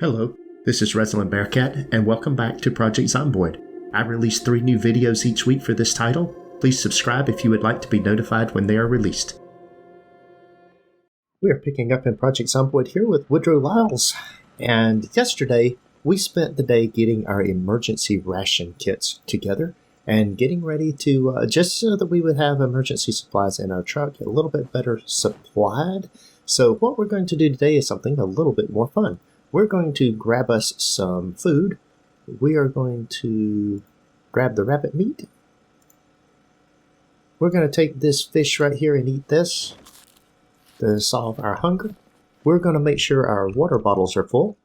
Hello, this is ResilanBearcat, and welcome back to Project Zomboid. I release 3 new videos each week for this title. Please subscribe if you would like to be notified when they are released. We are picking up in Project Zomboid here with Woodrow Liles, and yesterday we spent the day getting our emergency ration kits together and getting ready to, just so that we would have emergency supplies in our truck, a little bit better supplied. So what we're going to do today is something a little bit more fun. We're going to grab us some food. We are going to grab the rabbit meat. We're going to take this fish right here and eat this to solve our hunger. We're going to make sure our water bottles are full.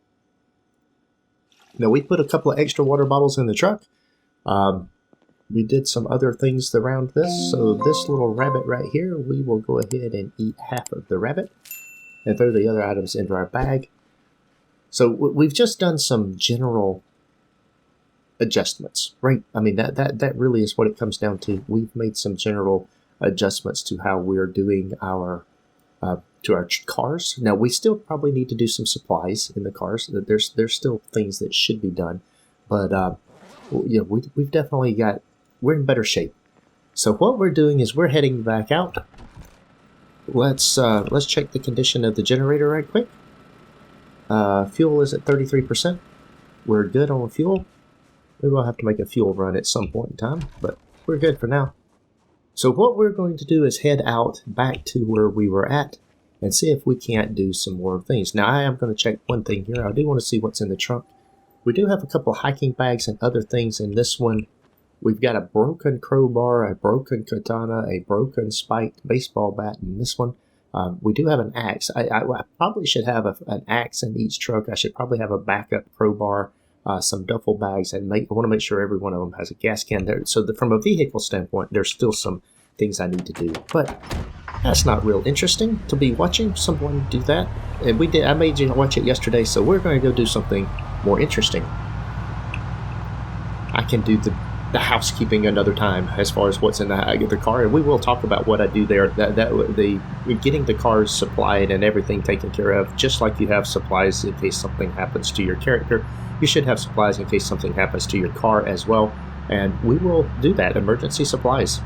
Now, we put a couple of extra water bottles in the truck. We did some other things around this. So this little rabbit right here, we will go ahead and eat half of the rabbit and throw the other items into our bag. So we've just done some general adjustments, right? I mean, that really is what it comes down to. We've made some general adjustments to how we're doing our cars. Now, we still probably need to do some supplies in the cars. There's still things that should be done, but we've definitely we're in better shape. So what we're doing is we're heading back out. Let's check the condition of the generator right quick. Fuel is at 33%. We're good on fuel. We will have to make a fuel run at some point in time, but we're good for now. So what we're going to do is head out back to where we were at and see if we can't do some more things. Now, I am going to check one thing here. I do want to see what's in the trunk. We do have a couple of hiking bags and other things in this one. We've got a broken crowbar, a broken katana, a broken spiked baseball bat in this one. We do have an axe. I probably should have an axe in each truck. I should probably have a backup crowbar, some duffel bags, and I want to make sure every one of them has a gas can there. So from a vehicle standpoint, there's still some things I need to do. But that's not real interesting to be watching someone do that. And I made you watch it yesterday, so we're going to go do something more interesting. I can do the housekeeping another time as far as what's in the car, and we will talk about what I do there. Getting the cars supplied and everything taken care of, just like you have supplies in case something happens to your character. You should have supplies in case something happens to your car as well, and we will do that, emergency supplies.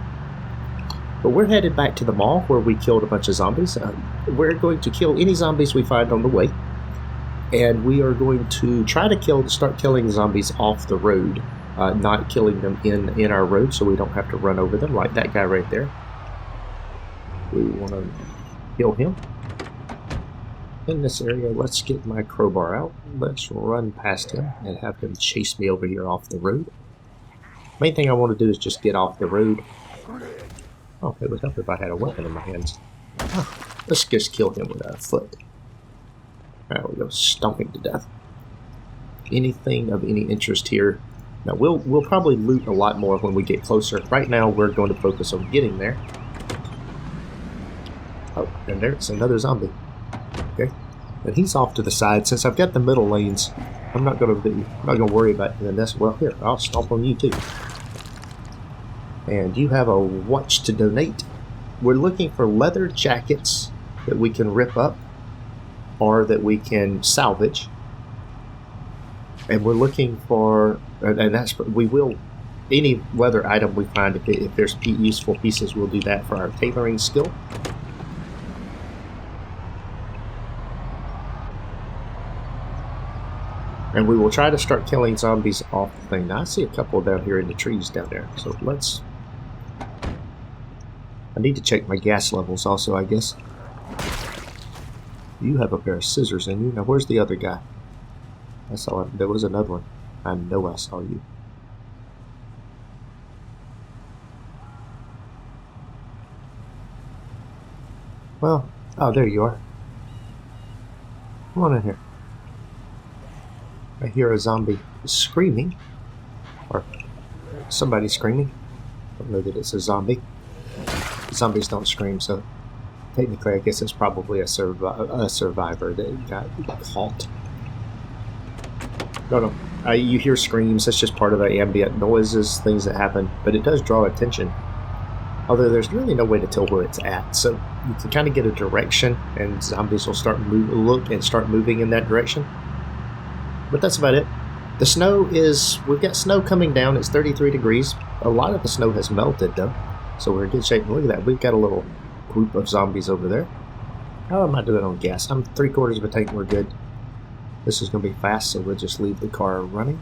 But we're headed back to the mall where we killed a bunch of zombies. We're going to kill any zombies we find on the way, and we are going to try to start killing zombies off the road. Not killing them in our road so we don't have to run over them like that guy right there. We want to kill him. In this area, let's get my crowbar out. Let's run past him and have him chase me over here off the road. Main thing I want to do is just get off the road. Oh, it would help if I had a weapon in my hands. Let's just kill him with a foot. There we go, stomping to death. Anything of any interest here? Now, we'll probably loot a lot more when we get closer. Right now, we're going to focus on getting there. Oh, and there's another zombie. Okay, and he's off to the side. Since I've got the middle lanes, I'm not going to worry about doing this. Well, here, I'll stomp on you too. And you have a watch to donate. We're looking for leather jackets that we can rip up or that we can salvage. And we're looking for, any leather item we find, if there's useful pieces, we'll do that for our tailoring skill. And we will try to start killing zombies off the thing. Now, I see a couple down here in the trees down there. So I need to check my gas levels also, I guess. You have a pair of scissors in you. Now, where's the other guy? I saw him. There was another one. I know I saw you. Well, oh, there you are. Come on in here. I hear a zombie screaming. Or somebody screaming. I don't know that it's a zombie. Zombies don't scream, so technically I guess it's probably a survivor that got caught. No. You hear screams. That's just part of the ambient noises, things that happen. But it does draw attention. Although there's really no way to tell where it's at. So you can kind of get a direction, and zombies will start moving in that direction. but that's about it. The snow is, we've got snow coming down. It's 33 degrees. A lot of the snow has melted though, so we're in good shape. Look at that. We've got a little group of zombies over there. How am I doing on gas? I'm 3/4 of a tank. We're good. This is going to be fast, so we'll just leave the car running.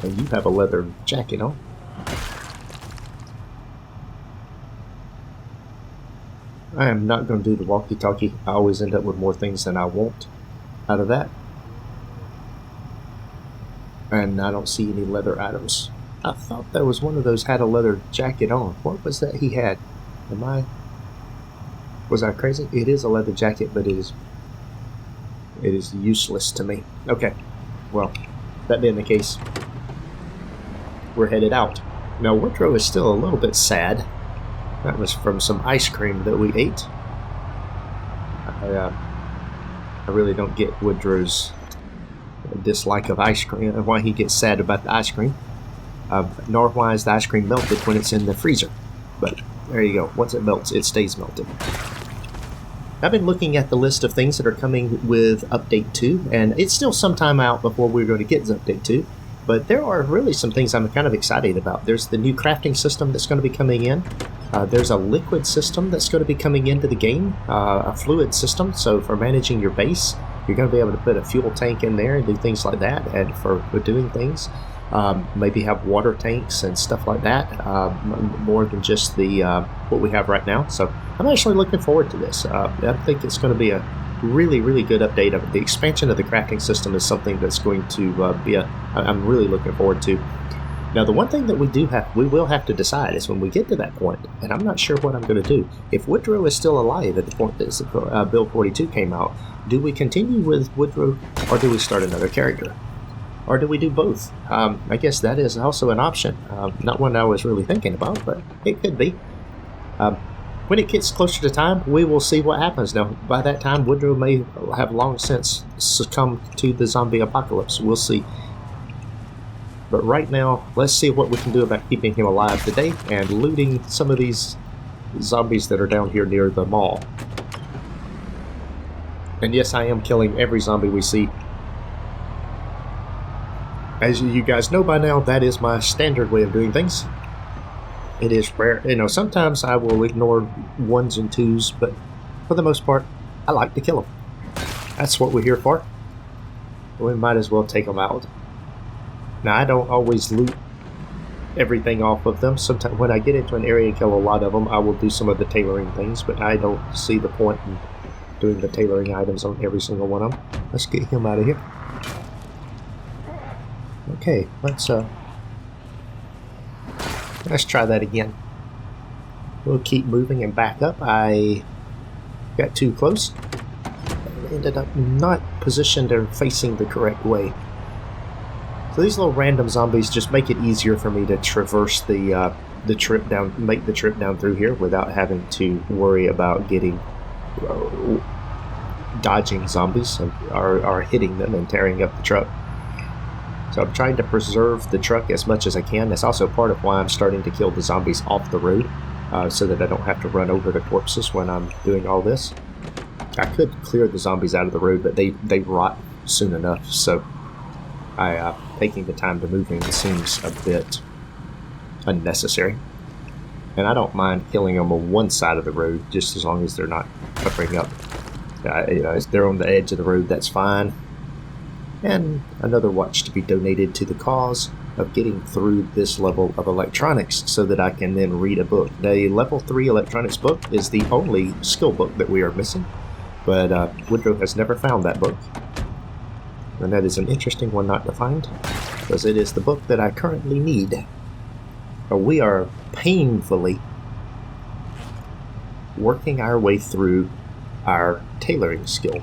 And you have a leather jacket on. I am not going to do the walkie-talkie. I always end up with more things than I want out of that. And I don't see any leather items. I thought there was one of those had a leather jacket on. What was that he had? Was I crazy? It is a leather jacket, but it is useless to me. Okay, well, that being the case, we're headed out. Now, Woodrow is still a little bit sad. That was from some ice cream that we ate. I really don't get Woodrow's dislike of ice cream and why he gets sad about the ice cream. Nor why is the ice cream melted when it's in the freezer. But there you go. Once it melts, it stays melted. I've been looking at the list of things that are coming with Update 2, and it's still some time out before we're going to get to Update 2. But there are really some things I'm kind of excited about. There's the new crafting system that's going to be coming in. There's a liquid system that's going to be coming into the game, a fluid system. So for managing your base, you're going to be able to put a fuel tank in there and do things like that. And for doing things, maybe have water tanks and stuff like that, more than just the what we have right now. So I'm actually looking forward to this. I think it's going to be a really, really good update. The expansion of the crafting system is something that's going to I'm really looking forward to. Now, the one thing that we will have to decide is when we get to that point, and I'm not sure what I'm going to do. If Woodrow is still alive at the point that Build 42 came out, do we continue with Woodrow, or do we start another character? Or do we do both? I guess that is also an option. Not one I was really thinking about, but it could be. When it gets closer to time, we will see what happens. Now, by that time, Woodrow may have long since succumbed to the zombie apocalypse. We'll see. But right now, let's see what we can do about keeping him alive today and looting some of these zombies that are down here near the mall. And yes, I am killing every zombie we see. As you guys know by now, that is my standard way of doing things. It is rare. You know, sometimes I will ignore 1s and 2s, but for the most part, I like to kill them. That's what we're here for. We might as well take them out. Now, I don't always loot everything off of them. Sometimes when I get into an area and kill a lot of them, I will do some of the tailoring things, but I don't see the point in doing the tailoring items on every single one of them. Let's get him out of here. Okay, let's try that again. We'll keep moving and back up. I got too close. Ended up not positioned or facing the correct way. So these little random zombies just make it easier for me to traverse the trip down, make the trip down through here without having to worry about getting dodging zombies or hitting them and tearing up the truck. So I'm trying to preserve the truck as much as I can. That's also part of why I'm starting to kill the zombies off the road, so that I don't have to run over the corpses when I'm doing all this. I could clear the zombies out of the road, but they rot soon enough, so taking the time to move them seems a bit unnecessary. And I don't mind killing them on one side of the road, just as long as they're not covering up. If they're on the edge of the road, that's fine. And another watch to be donated to the cause of getting through this level of electronics so that I can then read a book. The level 3 electronics book is the only skill book that we are missing, but Woodrow has never found that book. And that is an interesting one not to find, because it is the book that I currently need. We are painfully working our way through our tailoring skill.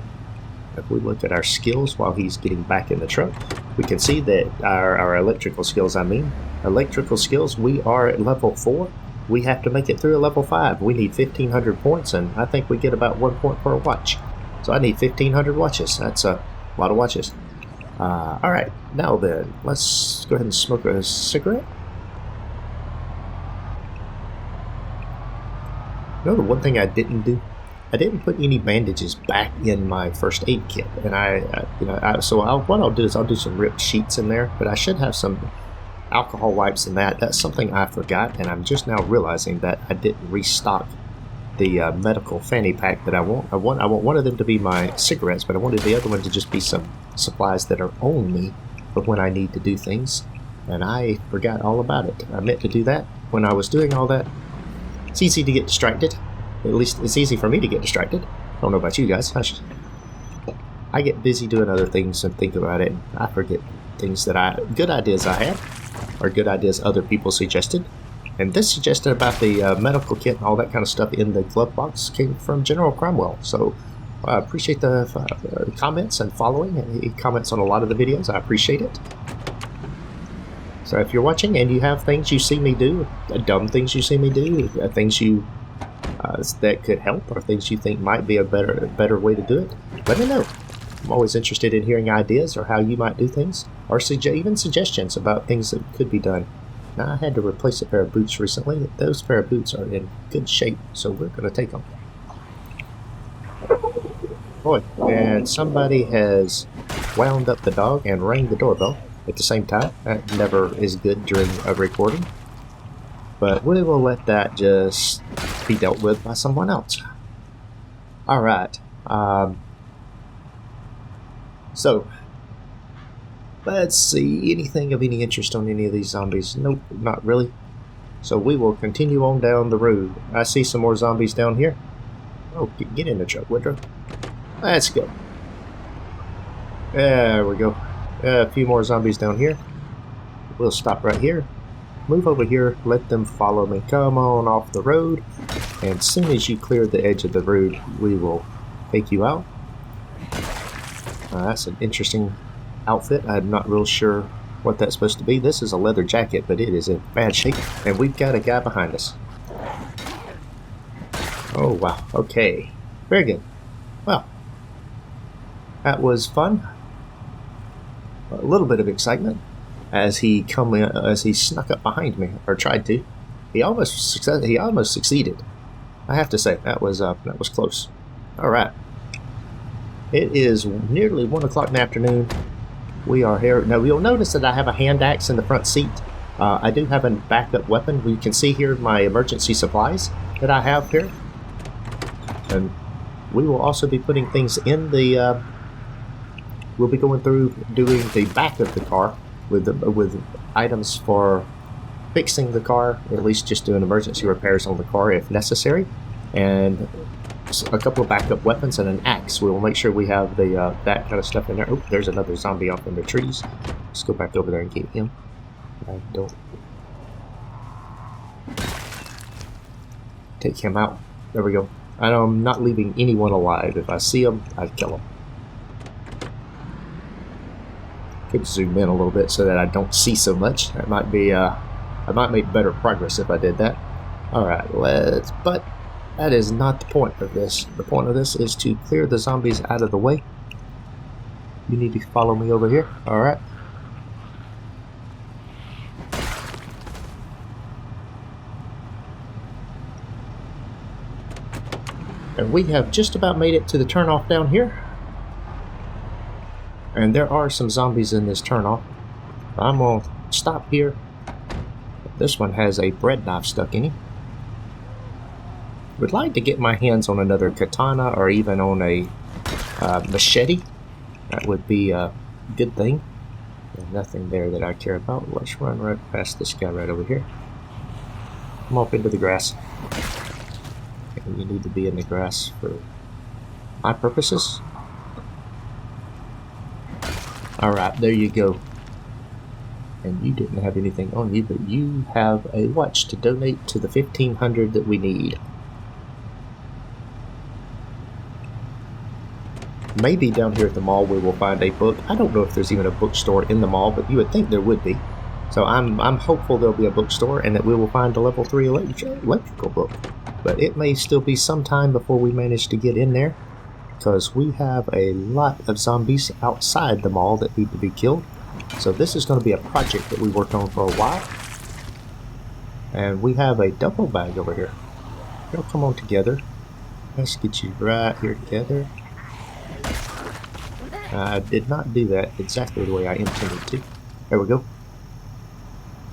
If we look at our skills while he's getting back in the truck, we can see that our electrical skills, electrical skills, we are at level 4. We have to make it through a level 5. We need 1,500 points, and I think we get about 1 point per watch. So I need 1,500 watches. That's a lot of watches. Alright, now then, let's go ahead and smoke a cigarette. You know, the one thing I didn't do, I didn't put any bandages back in my first aid kit, and what I'll do is I'll do some ripped sheets in there, but I should have some alcohol wipes in that. That's something I forgot, and I'm just now realizing that I didn't restock the medical fanny pack that I want. I want one of them to be my cigarettes, but I wanted the other one to just be some supplies that are on me for when I need to do things, and I forgot all about it. I meant to do that when I was doing all that. It's easy to get distracted. At least it's easy for me to get distracted. I don't know about you guys. I get busy doing other things and think about it, and I forget things good ideas I had, or good ideas other people suggested. And this suggestion about the medical kit and all that kind of stuff in the glove box came from General Cromwell. So I appreciate the comments and following. And he comments on a lot of the videos. I appreciate it. So if you're watching and you have things you see me do, dumb things you see me do, things you that could help, or things you think might be a better way to do it, let me know. I'm always interested in hearing ideas or how you might do things, or even suggestions about things that could be done. Now, I had to replace a pair of boots recently. Those pair of boots are in good shape, so we're going to take them. Boy, and somebody has wound up the dog and rang the doorbell at the same time. That never is good during a recording. But we will let that just be dealt with by someone else. Alright. So, let's see. Anything of any interest on any of these zombies? Nope, not really. So we will continue on down the road. I see some more zombies down here. Oh, get in the truck, Woodrow. Let's go. There we go. A few more zombies down here. We'll stop right here. Move over here. Let them follow me. Come on off the road. And as soon as you clear the edge of the road, we will take you out. That's an interesting outfit. I'm not real sure what that's supposed to be. This is a leather jacket, but it is in bad shape. And we've got a guy behind us. Oh, wow. Okay. Very good. Well, that was fun. A little bit of excitement as he snuck up behind me, or tried to. He almost succeeded. I have to say that was close. All right. It is nearly 1 o'clock in the afternoon. We are here. Now, you'll notice that I have a hand axe in the front seat. I do have a backup weapon. You can see here my emergency supplies that I have here. And we will also be putting things in the... we'll be going through doing the back of the car with items for fixing the car, at least just doing emergency repairs on the car if necessary. And a couple of backup weapons and an axe. We will make sure we have the that kind of stuff in there. Oh, there's another zombie off in the trees. Let's go back over there and get him. I don't take him out. There we go. I'm not leaving anyone alive. If I see him, I kill him. Could zoom in a little bit so that I don't see so much. That might be I might make better progress if I did that. All right, but that is not the point of this. The point of this is to clear the zombies out of the way. You need to follow me over here. All right. And we have just about made it to the turnoff down here. And there are some zombies in this turnoff. I'm going to stop here. This one has a bread knife stuck in him. Would like to get my hands on another katana or even on a machete. That would be a good thing. There's nothing there that I care about. Let's run right past this guy right over here. Come up into the grass. And you need to be in the grass for my purposes. Alright, there you go. And you didn't have anything on you, but you have a watch to donate to the 1,500 that we need. Maybe down here at the mall we will find a book. I don't know if there's even a bookstore in the mall, but you would think there would be. So I'm hopeful there'll be a bookstore and that we will find a level 3 electrical book. But it may still be some time before we manage to get in there, because we have a lot of zombies outside the mall that need to be killed. So this is going to be a project that we worked on for a while. And we have a duffel bag over here. Y'all come on together. Let's get you right here together. I did not do that exactly the way I intended to. There we go.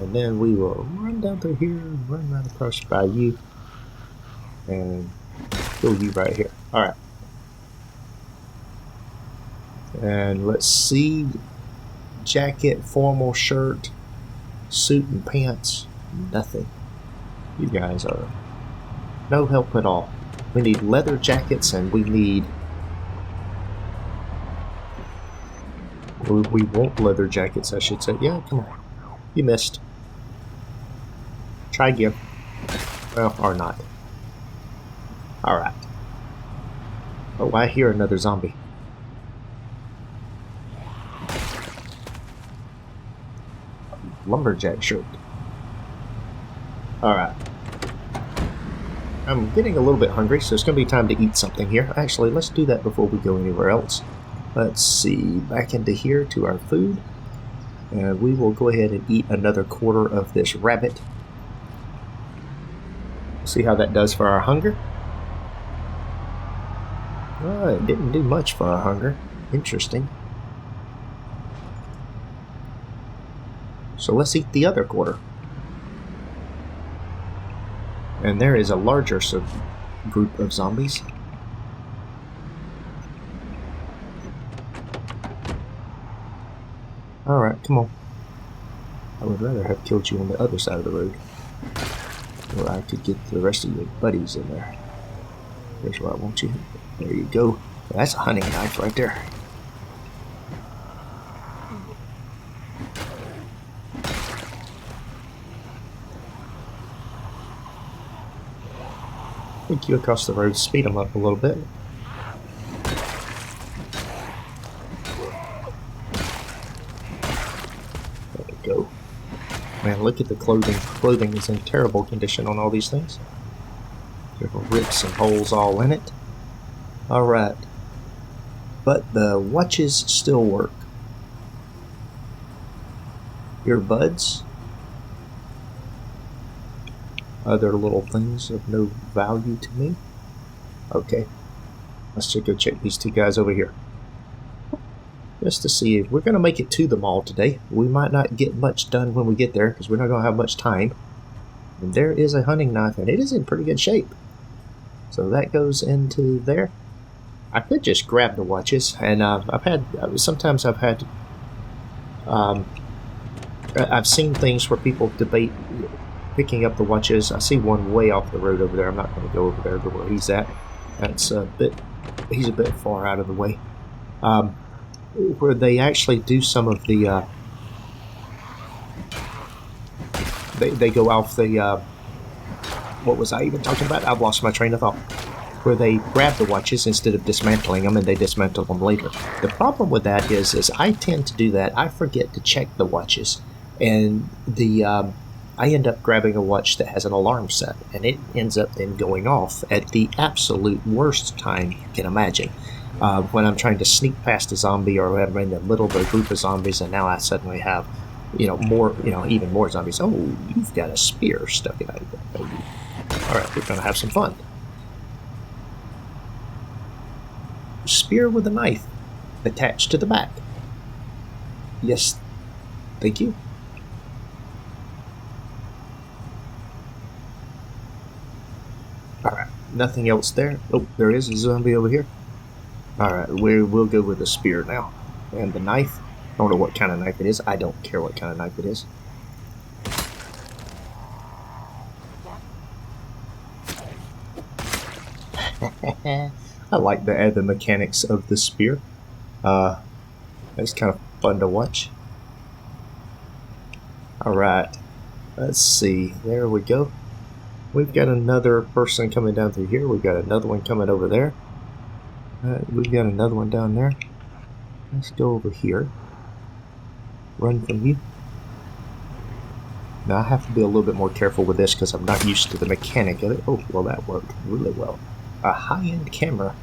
And then we will run down through here, run right across by you, and kill you right here. Alright. And let's see. Jacket, formal shirt, suit and pants. Nothing. You guys are no help at all. We need leather jackets and we need... We want leather jackets, I should say. Yeah, come on. You missed. Try again. Well, or not. Alright. Oh, I hear another zombie. Lumberjack shirt. Alright. I'm getting a little bit hungry, so it's going to be time to eat something here. Actually, let's do that before we go anywhere else. Let's see. Back into here to our food. And we will go ahead and eat another quarter of this rabbit. See how that does for our hunger. It didn't do much for our hunger. Interesting. So let's eat the other quarter. And there is a larger group of zombies. Alright, come on. I would rather have killed you on the other side of the road. Or I could get the rest of your buddies in there. Here's where I want you. There you go. That's a hunting knife right there. Take you across the road, speed them up a little bit. There we go. Man, look at the clothing. Clothing is in terrible condition on all these things. There are rips and holes all in it. Alright. But the watches still work. Earbuds. Other little things of no value to me. Okay. Let's just go check these two guys over here. Just to see if we're going to make it to the mall today. We might not get much done when we get there because we're not going to have much time. And there is a hunting knife and it is in pretty good shape. So that goes into there. I could just grab the watches, and sometimes I've seen things where people debate picking up the watches. I see one way off the road over there. I'm not going to go over there to where he's at. He's a bit far out of the way. Where they actually do some of the they go off the what was I even talking about? I've lost my train of thought. Where they grab the watches instead of dismantling them, and they dismantle them later. The problem with that is I tend to do that. I forget to check the watches, and I end up grabbing a watch that has an alarm set, and it ends up then going off at the absolute worst time you can imagine. When I'm trying to sneak past a zombie, or I'm in the middle of a group of zombies, and now I suddenly have, even more zombies. Oh, you've got a spear stuck in it, baby. All right, we're gonna have some fun. Spear with a knife attached to the back. Yes, thank you. Alright, nothing else there. Oh, there is a zombie over here. Alright, we'll go with the spear now. And the knife. I don't know what kind of knife it is. I don't care what kind of knife it is. I like the mechanics of the spear. It's kind of fun to watch. Alright, let's see. There we go. We've got another person coming down through here. We've got another one coming over there. We've got another one down there. Let's go over here. Run from you. Now I have to be a little bit more careful with this because I'm not used to the mechanic of it. Oh, well, that worked really well. A high-end camera.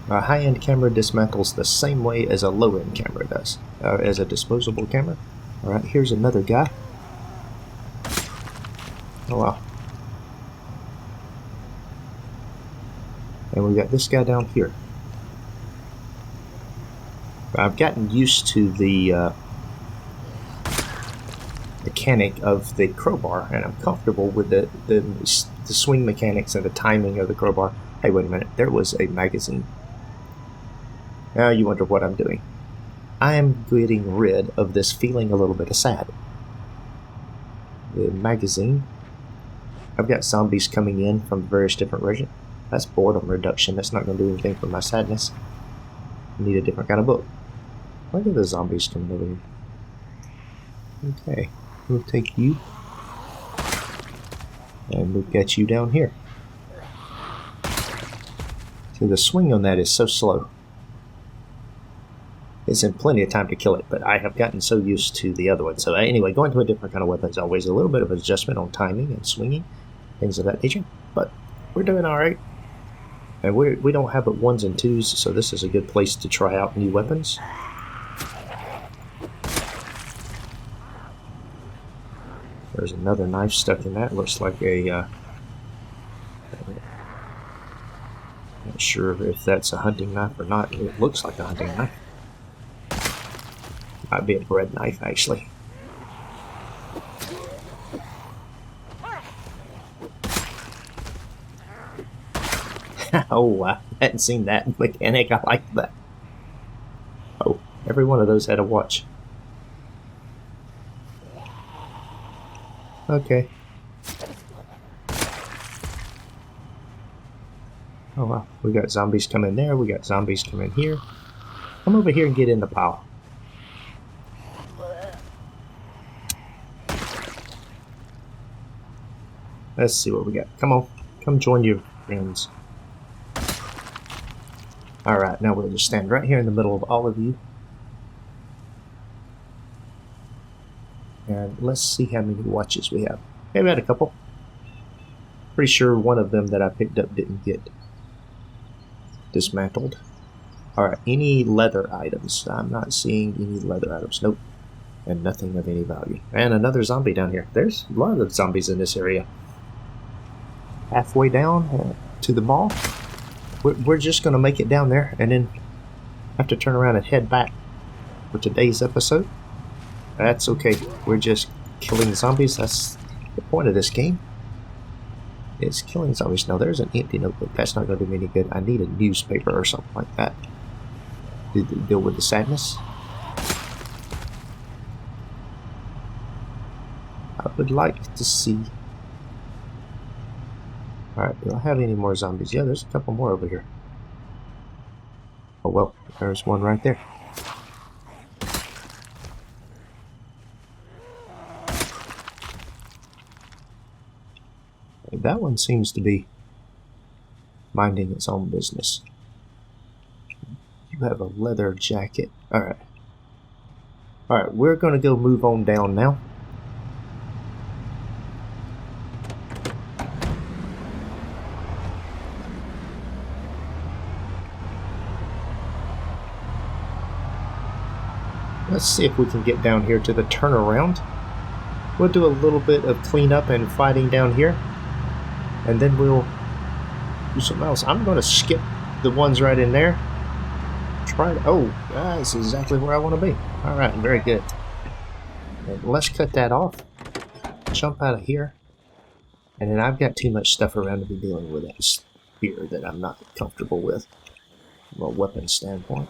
A high-end camera dismantles the same way as a low-end camera does. As a disposable camera. Alright, here's another guy. Oh, wow. And we got this guy down here. I've gotten used to the mechanic of the crowbar, and I'm comfortable with the swing mechanics and the timing of the crowbar. Hey, wait a minute. There was a magazine. Now you wonder what I'm doing. I am getting rid of this feeling a little bit of sad. The magazine. I've got zombies coming in from various different regions. That's boredom reduction. That's not going to do anything for my sadness. I need a different kind of book. Look at the zombies coming over here. Okay, we'll take you. And we'll get you down here. See, the swing on that is so slow. It's in plenty of time to kill it, but I have gotten so used to the other one. So anyway, going to a different kind of weapon is always a little bit of adjustment on timing and swinging, things of that nature. But we're doing all right. And we don't have but 1s and 2s, so this is a good place to try out new weapons. There's another knife stuck in that. Looks like a... not sure if that's a hunting knife or not. It looks like a hunting knife. Might be a bread knife, actually. Oh, I hadn't seen that mechanic. I like that. Oh, every one of those had a watch. Okay. Oh, wow. We got zombies coming there. We got zombies coming here. Come over here and get in the pile. Let's see what we got. Come on. Come join your friends. Alright, now we'll just stand right here in the middle of all of you. And let's see how many watches we have. Hey, we had a couple. Pretty sure one of them that I picked up didn't get dismantled. Alright, any leather items? I'm not seeing any leather items. Nope. And nothing of any value. And another zombie down here. There's a lot of zombies in this area. Halfway down to the mall. We're just going to make it down there and then have to turn around and head back for today's episode. That's okay. We're just killing zombies. That's the point of this game. It's killing zombies. Now there's an empty notebook. That's not going to do me any good. I need a newspaper or something like that to deal with the sadness. I would like to see... Alright, do I have any more zombies? Yeah, there's a couple more over here. Oh well, there's one right there. That one seems to be minding its own business. You have a leather jacket. Alright. Alright, we're going to go move on down now. Let's see if we can get down here to the turnaround. We'll do a little bit of cleanup and fighting down here. And then we'll do something else. I'm going to skip the ones right in there. Try to... Oh, that's exactly where I want to be. Alright, very good. And let's cut that off. Jump out of here. And then I've got too much stuff around to be dealing with that spear that I'm not comfortable with from a weapon standpoint.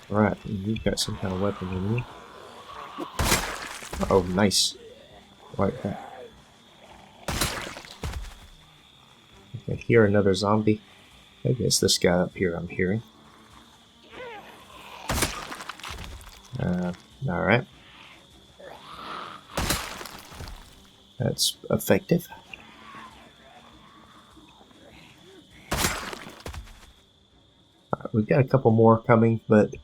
Alright, you've got some kind of weapon in you. Oh, nice. Like that. I hear another zombie. Maybe it's this guy up here I'm hearing. Alright. That's effective. We've got a couple more coming, but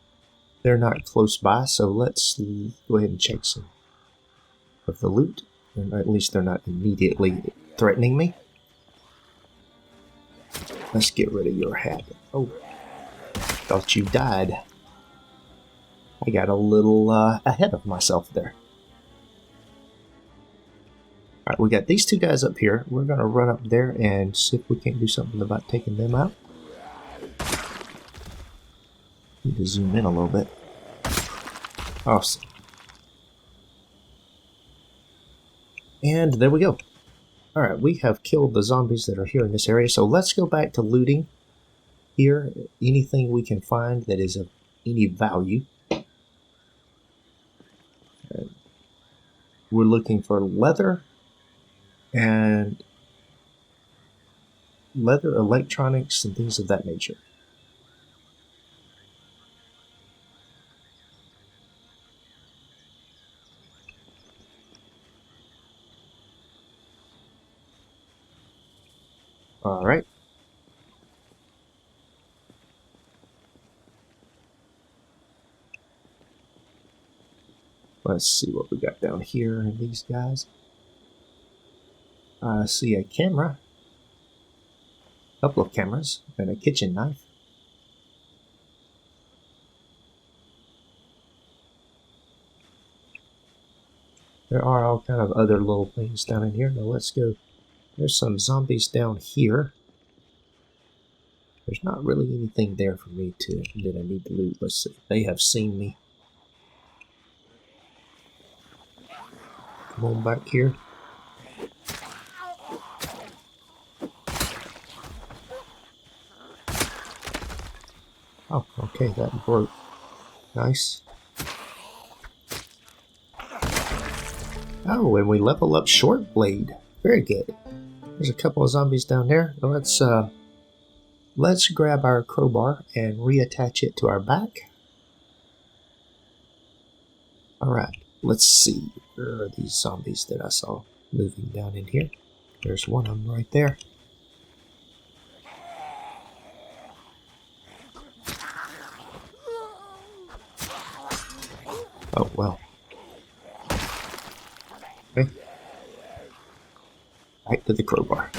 they're not close by, so let's go ahead and check some of the loot. Or at least they're not immediately threatening me. Let's get rid of your hat. Oh, thought you died. I got a little ahead of myself there. Alright, we got these two guys up here. We're going to run up there and see if we can't do something about taking them out. Need to zoom in a little bit. Awesome. And there we go. Alright, we have killed the zombies that are here in this area, so let's go back to looting here. Anything we can find that is of any value. We're looking for leather and leather, electronics, and things of that nature. All right. Let's see what we got down here in these guys. I see a camera, a couple of cameras, and a kitchen knife. There are all kind of other little things down in here. Now let's go. There's some zombies down here. There's not really anything there for me that I need to loot. Let's see. They have seen me. Come on back here. Oh, okay, that broke. Nice. Oh, and we level up Short Blade. Very good. There's a couple of zombies down there. Let's grab our crowbar and reattach it to our back. Alright, let's see. Where are these zombies that I saw moving down in here? There's one of them right there. Oh, well. Okay. Back to the crowbar.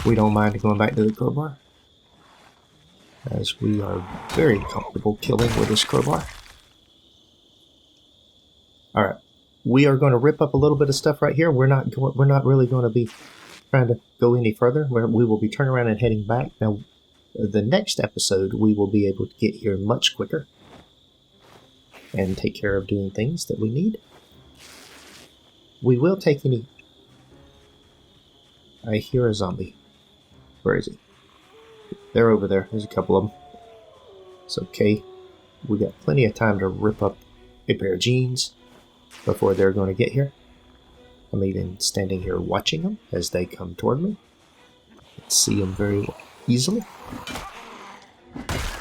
We don't mind going back to the crowbar, as we are very comfortable killing with this crowbar. Alright, we are going to rip up a little bit of stuff right here. We're not really going to be trying to go any further. We will be turning around and heading back. Now, the next episode, we will be able to get here much quicker and take care of doing things that we need. We will take any... I hear a zombie. Where is he? They're over there. There's a couple of them. It's okay. We got plenty of time to rip up a pair of jeans before they're going to get here. I'm even standing here watching them as they come toward me. Let's see them very easily.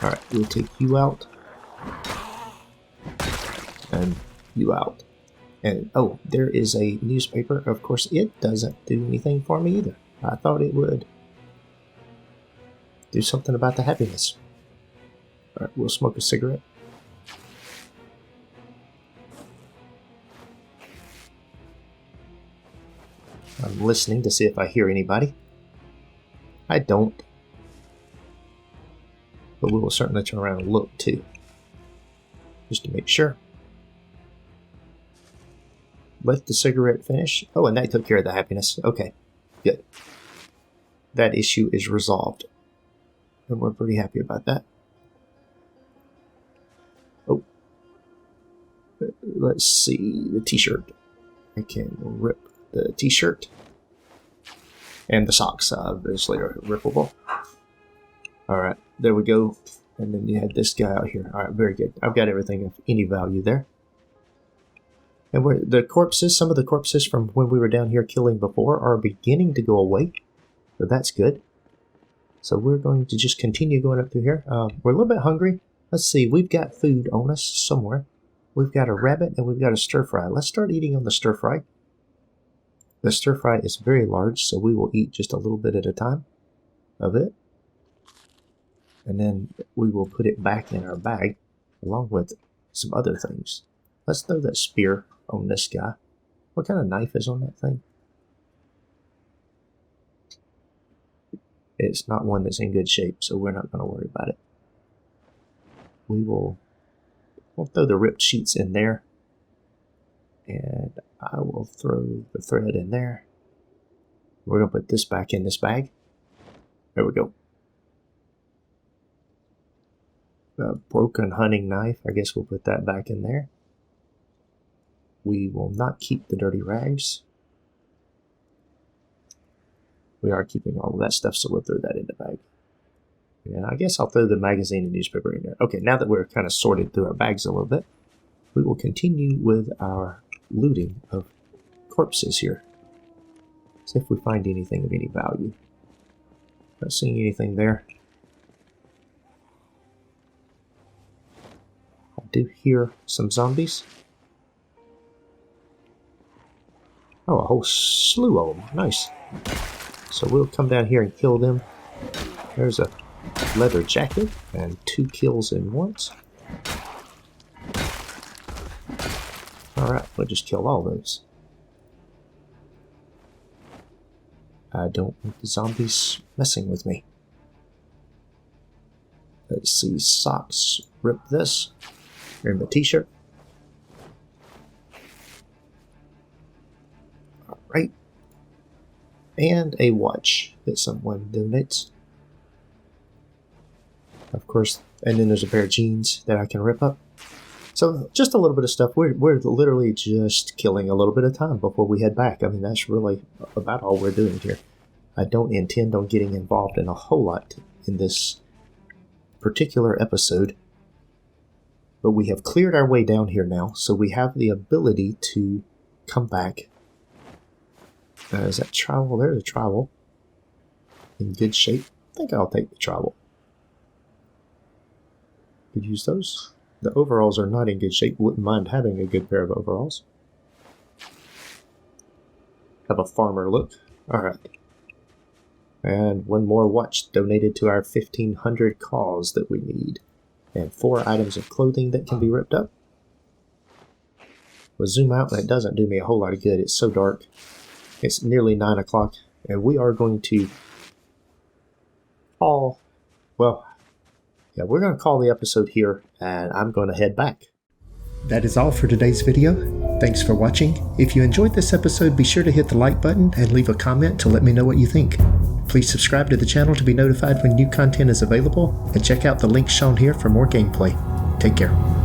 Alright, we'll take you out. And you out. And, oh, there is a newspaper. Of course, it doesn't do anything for me either. I thought it would do something about the happiness. Alright, we'll smoke a cigarette. I'm listening to see if I hear anybody. I don't. But we will certainly turn around and look too. Just to make sure. Let the cigarette finish. Oh, and that took care of the happiness. Okay, good. That issue is resolved. And we're pretty happy about that. Oh. Let's see the t-shirt. I can rip the t-shirt. And the socks, obviously, are rippable. Alright, there we go. And then you had this guy out here. Alright, very good. I've got everything of any value there. And the corpses, some of the corpses from when we were down here killing before are beginning to go away. So that's good. So we're going to just continue going up through here. We're a little bit hungry. Let's see, we've got food on us somewhere. We've got a rabbit and we've got a stir fry. Let's start eating on the stir fry. The stir fry is very large, so we will eat just a little bit at a time of it. And then we will put it back in our bag along with some other things. Let's throw that spear on this guy. What kind of knife is on that thing? It's not one that's in good shape, so we're not going to worry about it. We will We'll throw the ripped sheets in there. And I will throw the thread in there. We're going to put this back in this bag. There we go. A broken hunting knife. I guess we'll put that back in there. We will not keep the dirty rags. We are keeping all of that stuff, so we'll throw that in the bag. And I guess I'll throw the magazine and newspaper in there. Okay, now that we're kind of sorted through our bags a little bit, we will continue with our looting of corpses here. See if we find anything of any value. Not seeing anything there. I do hear some zombies. Oh, a whole slew of them. Nice. So we'll come down here and kill them. There's a leather jacket and 2 kills in once. Alright, we'll just kill all those. I don't want the zombies messing with me. Let's see, socks. Rip this. Here's my t-shirt. Alright. And a watch that someone donates. Of course, and then there's a pair of jeans that I can rip up. So just a little bit of stuff. We're literally just killing a little bit of time before we head back. I mean, that's really about all we're doing here. I don't intend on getting involved in a whole lot in this particular episode. But we have cleared our way down here now, so we have the ability to come back. Is that trowel? There's a trowel. In good shape. I think I'll take the trowel. Could use those. The overalls are not in good shape. Wouldn't mind having a good pair of overalls. Have a farmer look. Alright. And one more watch donated to our 1500 cause that we need. And 4 items of clothing that can be ripped up. We'll zoom out and it doesn't do me a whole lot of good. It's so dark. It's nearly 9 o'clock. And we are going to call... Well... Yeah, we're going to call the episode here, and I'm going to head back. That is all for today's video. Thanks for watching. If you enjoyed this episode, be sure to hit the like button and leave a comment to let me know what you think. Please subscribe to the channel to be notified when new content is available, and check out the links shown here for more gameplay. Take care.